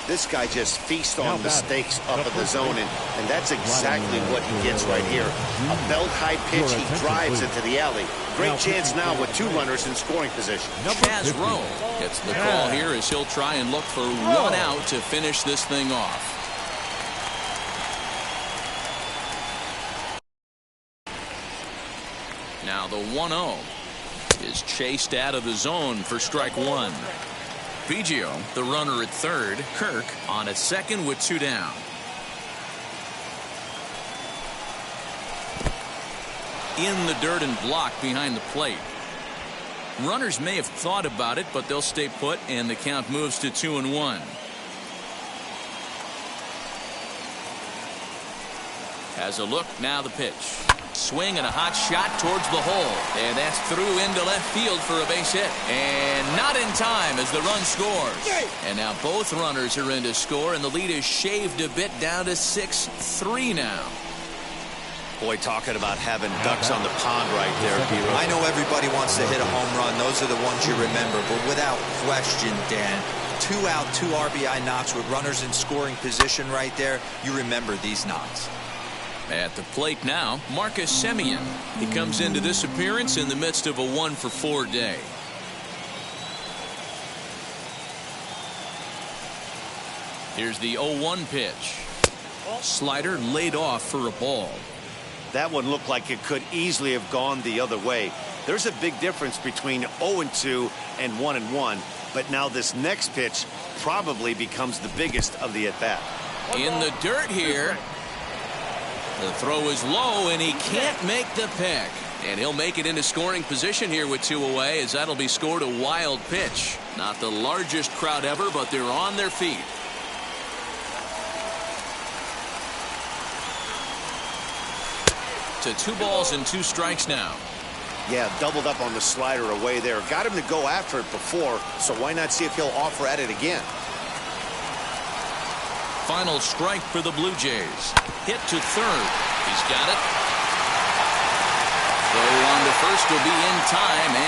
This guy just feasts on mistakes up in the zone, and that's exactly what he gets right here. A belt-high pitch, he drives into the alley. Great chance now with 2 runners in scoring position. Chaz Rowe gets the call here as he'll try and look for 1 out to finish this thing off. Now the 1-0 is chased out of the zone for strike 1. Biggio, the runner at third. Kirk on at second with 2 down. In the dirt and blocked behind the plate. Runners may have thought about it, but they'll stay put, and the count moves to 2-1. Has a look, now the pitch. Swing and a hot shot towards the hole. And that's through into left field for a base hit. And not in time as the run scores. And now both runners are in to score, and the lead is shaved a bit down to 6-3 now. Boy, talking about having ducks on the pond right there, D-Row. I know everybody wants to hit a home run. Those are the ones you remember. But without question, Dan, 2 out, 2 RBI knocks with runners in scoring position right there. You remember these knocks. At the plate now, Marcus Semien. He comes into this appearance in the midst of a 1-for-4 day. Here's the 0-1 pitch. Slider laid off for a ball. That one looked like it could easily have gone the other way. There's a big difference between 0-2 and 1-1, but now this next pitch probably becomes the biggest of the at-bat. In the dirt here. The throw is low, and he can't make the pick. And he'll make it into scoring position here with 2 away, as that'll be scored a wild pitch. Not the largest crowd ever, but they're on their feet. To 2 balls and 2 strikes now. Yeah, doubled up on the slider away there. Got him to go after it before, so why not see if he'll offer at it again? Final strike for the Blue Jays. Hit to third. He's got it. Throw on to first will be in time.